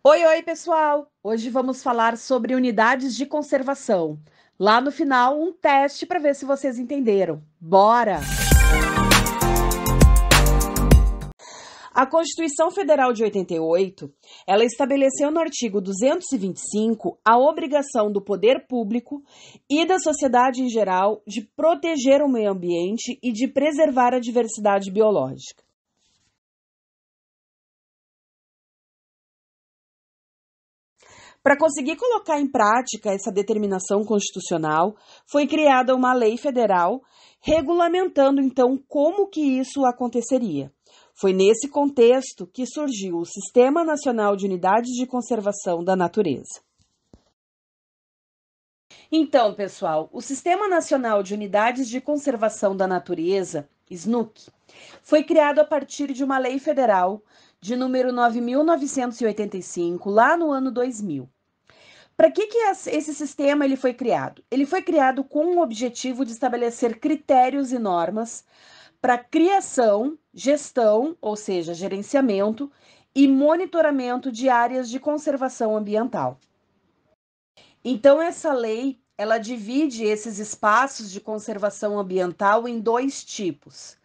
Oi, oi, pessoal! Hoje vamos falar sobre unidades de conservação. Lá no final, um teste para ver se vocês entenderam. Bora! A Constituição Federal de 88, ela estabeleceu no artigo 225 a obrigação do poder público e da sociedade em geral de proteger o meio ambiente e de preservar a diversidade biológica. Para conseguir colocar em prática essa determinação constitucional, foi criada uma lei federal regulamentando então como que isso aconteceria. Foi nesse contexto que surgiu o Sistema Nacional de Unidades de Conservação da Natureza. Então, pessoal, o Sistema Nacional de Unidades de Conservação da Natureza, SNUC, foi criado a partir de uma lei federal de número 9.985, lá no ano 2000. Para que esse sistema ele foi criado? Ele foi criado com o objetivo de estabelecer critérios e normas para criação, gestão, ou seja, gerenciamento e monitoramento de áreas de conservação ambiental. Então, essa lei, ela divide esses espaços de conservação ambiental em dois tipos.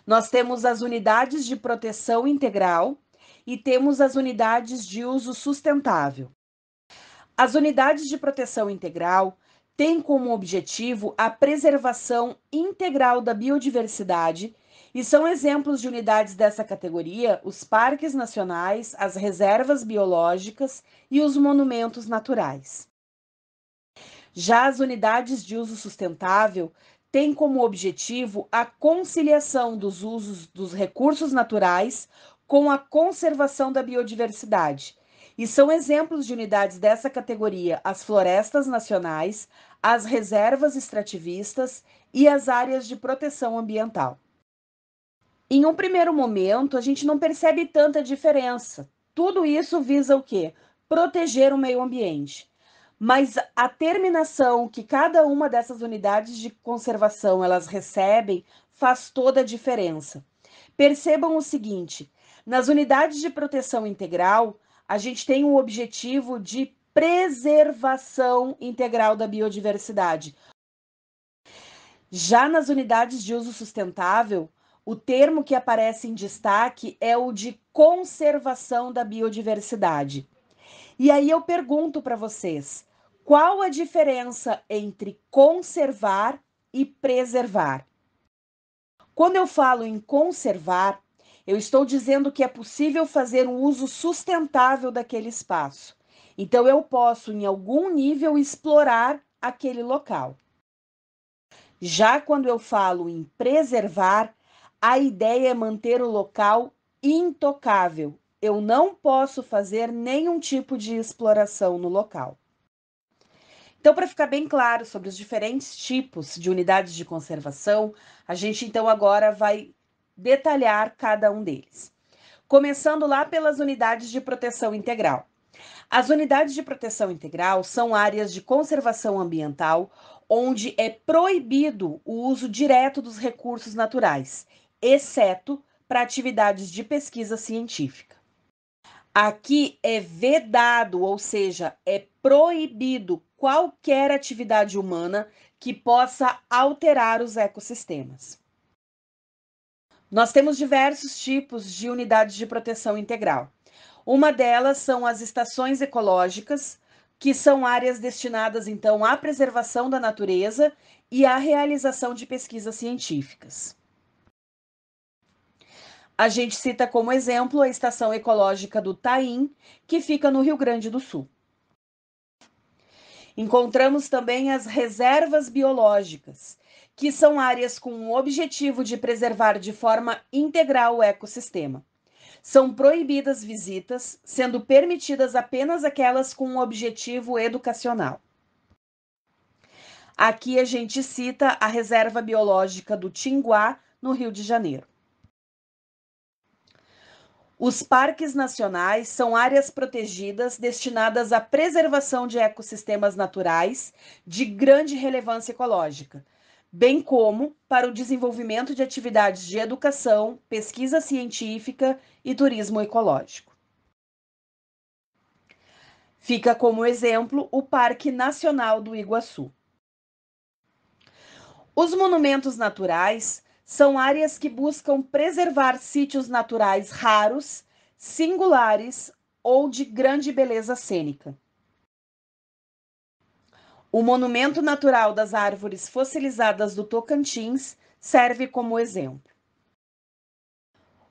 Nós temos as unidades de proteção integral e temos as unidades de uso sustentável. As unidades de proteção integral têm como objetivo a preservação integral da biodiversidade e são exemplos de unidades dessa categoria os parques nacionais, as reservas biológicas e os monumentos naturais. Já as unidades de uso sustentável têm como objetivo a conciliação dos usos dos recursos naturais com a conservação da biodiversidade. E são exemplos de unidades dessa categoria as florestas nacionais, as reservas extrativistas e as áreas de proteção ambiental. Em um primeiro momento, a gente não percebe tanta diferença. Tudo isso visa o quê? Proteger o meio ambiente. Mas a terminação que cada uma dessas unidades de conservação elas recebem faz toda a diferença. Percebam o seguinte: nas unidades de proteção integral, a gente tem o objetivo de preservação integral da biodiversidade. Já nas unidades de uso sustentável, o termo que aparece em destaque é o de conservação da biodiversidade. E aí eu pergunto para vocês, qual a diferença entre conservar e preservar? Quando eu falo em conservar, eu estou dizendo que é possível fazer um uso sustentável daquele espaço. Então, eu posso, em algum nível, explorar aquele local. Já quando eu falo em preservar, a ideia é manter o local intocável. Eu não posso fazer nenhum tipo de exploração no local. Então, para ficar bem claro sobre os diferentes tipos de unidades de conservação, a gente então agora vai detalhar cada um deles. Começando lá pelas unidades de proteção integral. As unidades de proteção integral são áreas de conservação ambiental onde é proibido o uso direto dos recursos naturais, exceto para atividades de pesquisa científica. Aqui é vedado, ou seja, é proibido qualquer atividade humana que possa alterar os ecossistemas. Nós temos diversos tipos de unidades de proteção integral. Uma delas são as estações ecológicas, que são áreas destinadas então à preservação da natureza e à realização de pesquisas científicas. A gente cita como exemplo a Estação Ecológica do Taim, que fica no Rio Grande do Sul. Encontramos também as reservas biológicas, que são áreas com o objetivo de preservar de forma integral o ecossistema. São proibidas visitas, sendo permitidas apenas aquelas com um objetivo educacional. Aqui a gente cita a Reserva Biológica do Tinguá, no Rio de Janeiro. Os parques nacionais são áreas protegidas destinadas à preservação de ecossistemas naturais de grande relevância ecológica, bem como para o desenvolvimento de atividades de educação, pesquisa científica e turismo ecológico. Fica como exemplo o Parque Nacional do Iguaçu. Os monumentos naturais são áreas que buscam preservar sítios naturais raros, singulares ou de grande beleza cênica. O Monumento Natural das Árvores Fossilizadas do Tocantins serve como exemplo.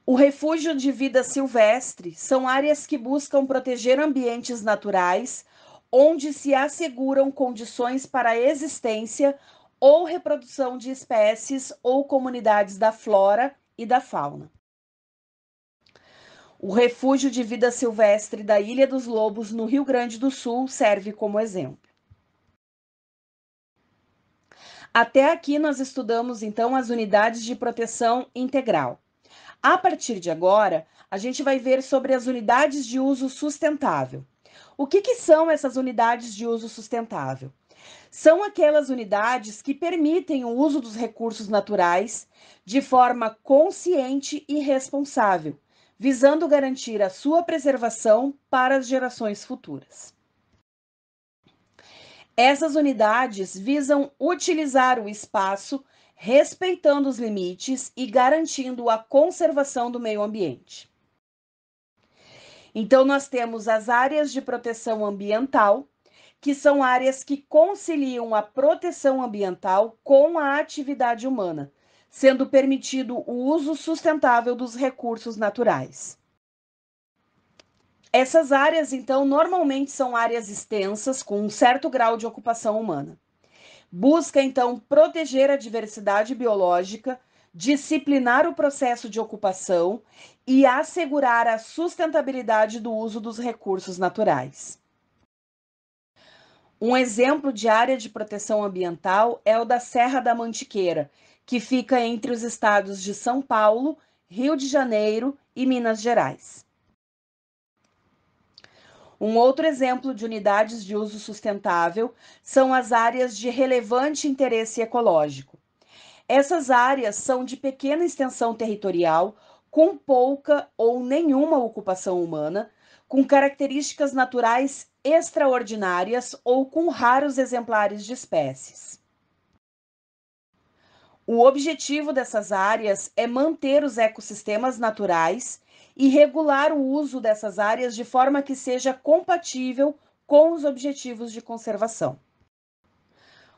O Refúgio de Vida Silvestre são áreas que buscam proteger ambientes naturais, onde se asseguram condições para a existência ou reprodução de espécies ou comunidades da flora e da fauna. O Refúgio de Vida Silvestre da Ilha dos Lobos, no Rio Grande do Sul, serve como exemplo. Até aqui nós estudamos, então, as unidades de proteção integral. A partir de agora, a gente vai ver sobre as unidades de uso sustentável. O que são essas unidades de uso sustentável? São aquelas unidades que permitem o uso dos recursos naturais de forma consciente e responsável, visando garantir a sua preservação para as gerações futuras. Essas unidades visam utilizar o espaço respeitando os limites e garantindo a conservação do meio ambiente. Então, nós temos as áreas de proteção ambiental, que são áreas que conciliam a proteção ambiental com a atividade humana, sendo permitido o uso sustentável dos recursos naturais. Essas áreas, então, normalmente são áreas extensas, com um certo grau de ocupação humana. Busca, então, proteger a diversidade biológica, disciplinar o processo de ocupação e assegurar a sustentabilidade do uso dos recursos naturais. Um exemplo de área de proteção ambiental é o da Serra da Mantiqueira, que fica entre os estados de São Paulo, Rio de Janeiro e Minas Gerais. Um outro exemplo de unidades de uso sustentável são as áreas de relevante interesse ecológico. Essas áreas são de pequena extensão territorial, com pouca ou nenhuma ocupação humana, com características naturais extraordinárias ou com raros exemplares de espécies. O objetivo dessas áreas é manter os ecossistemas naturais e regular o uso dessas áreas de forma que seja compatível com os objetivos de conservação.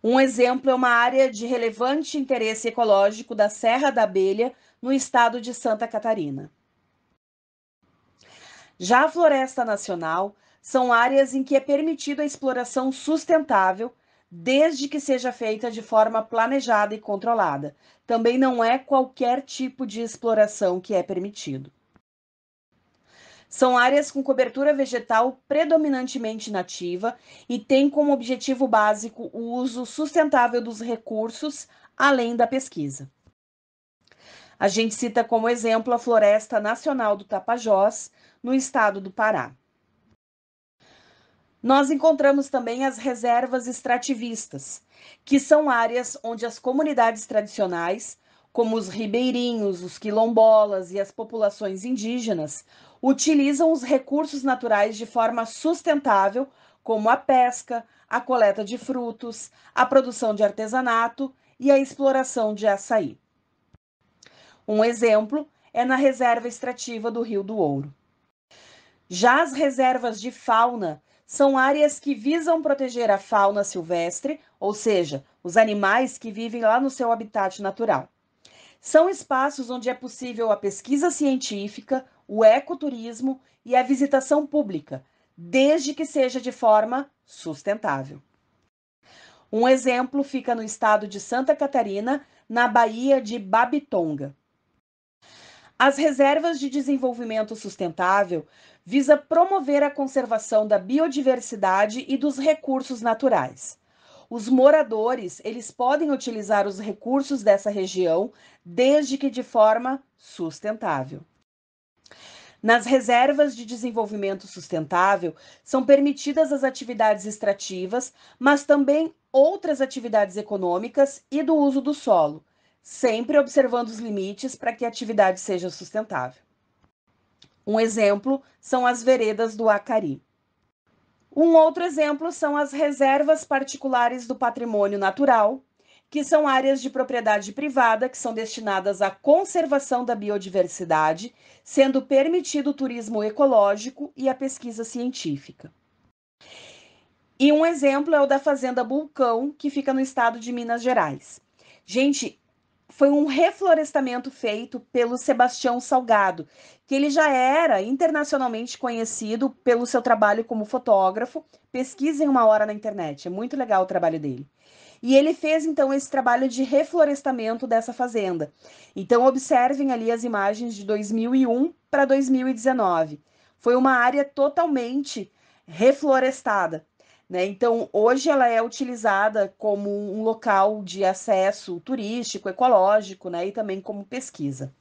Um exemplo é uma área de relevante interesse ecológico da Serra da Abelha, no estado de Santa Catarina. Já a Floresta Nacional são áreas em que é permitida a exploração sustentável, desde que seja feita de forma planejada e controlada. Também não é qualquer tipo de exploração que é permitido. São áreas com cobertura vegetal predominantemente nativa e têm como objetivo básico o uso sustentável dos recursos, além da pesquisa. A gente cita como exemplo a Floresta Nacional do Tapajós, no estado do Pará. Nós encontramos também as reservas extrativistas, que são áreas onde as comunidades tradicionais, como os ribeirinhos, os quilombolas e as populações indígenas, utilizam os recursos naturais de forma sustentável, como a pesca, a coleta de frutos, a produção de artesanato e a exploração de açaí. Um exemplo é na reserva extrativa do Rio do Ouro. Já as reservas de fauna são áreas que visam proteger a fauna silvestre, ou seja, os animais que vivem lá no seu habitat natural. São espaços onde é possível a pesquisa científica, o ecoturismo e a visitação pública, desde que seja de forma sustentável. Um exemplo fica no estado de Santa Catarina, na Baía de Babitonga. As reservas de desenvolvimento sustentável visa promover a conservação da biodiversidade e dos recursos naturais. Os moradores, eles podem utilizar os recursos dessa região, desde que de forma sustentável. Nas reservas de desenvolvimento sustentável, são permitidas as atividades extrativas, mas também outras atividades econômicas e do uso do solo, sempre observando os limites para que a atividade seja sustentável. Um exemplo são as veredas do Acari. Um outro exemplo são as reservas particulares do patrimônio natural, que são áreas de propriedade privada que são destinadas à conservação da biodiversidade, sendo permitido o turismo ecológico e a pesquisa científica. E um exemplo é o da Fazenda Bulcão, que fica no estado de Minas Gerais. Gente, foi um reflorestamento feito pelo Sebastião Salgado, que ele já era internacionalmente conhecido pelo seu trabalho como fotógrafo. Pesquisem uma hora na internet, é muito legal o trabalho dele. E ele fez então esse trabalho de reflorestamento dessa fazenda. Então observem ali as imagens de 2001 para 2019. Foi uma área totalmente reflorestada, né? Então hoje ela é utilizada como um local de acesso turístico, ecológico, né? E também como pesquisa.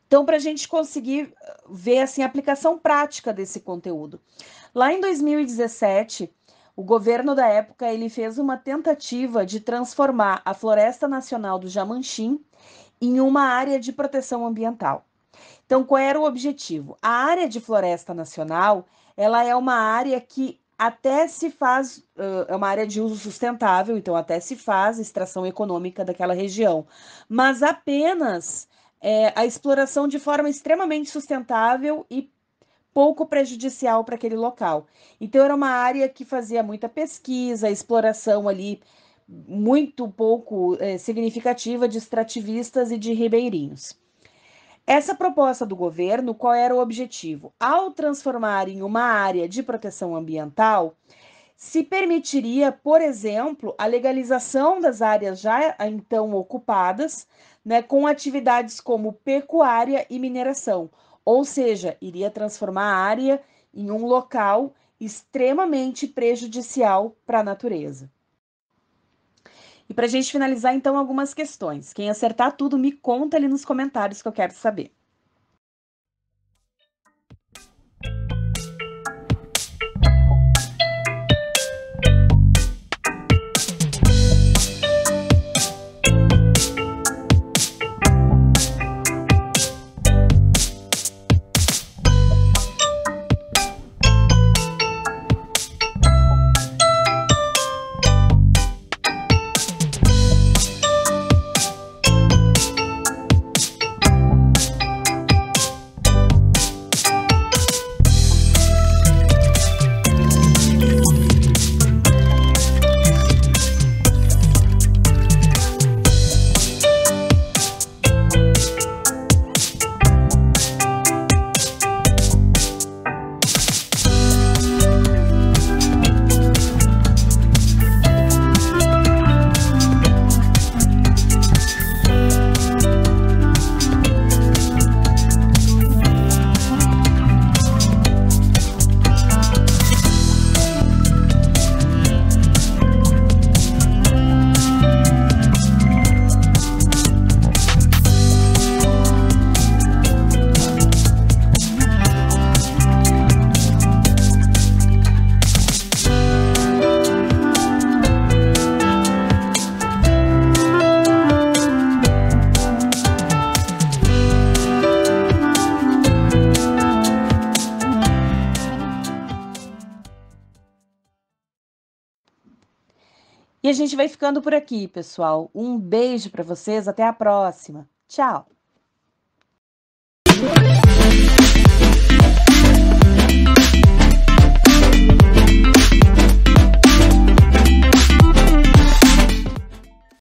Então, para a gente conseguir ver assim, a aplicação prática desse conteúdo. Lá em 2017, o governo da época ele fez uma tentativa de transformar a Floresta Nacional do Jamanchim em uma área de proteção ambiental. Então, qual era o objetivo? A área de floresta nacional, ela é uma área que até se faz, é uma área de uso sustentável, então até se faz extração econômica daquela região, mas apenas a exploração de forma extremamente sustentável e pouco prejudicial para aquele local. Então, era uma área que fazia muita pesquisa, exploração ali muito pouco significativa de extrativistas e de ribeirinhos. Essa proposta do governo, qual era o objetivo? Ao transformar em uma área de proteção ambiental, se permitiria, por exemplo, a legalização das áreas já então ocupadas, né, com atividades como pecuária e mineração, ou seja, iria transformar a área em um local extremamente prejudicial para a natureza. E para a gente finalizar, então, algumas questões. Quem acertar tudo, me conta ali nos comentários que eu quero saber. E a gente vai ficando por aqui, pessoal. Um beijo para vocês, até a próxima. Tchau!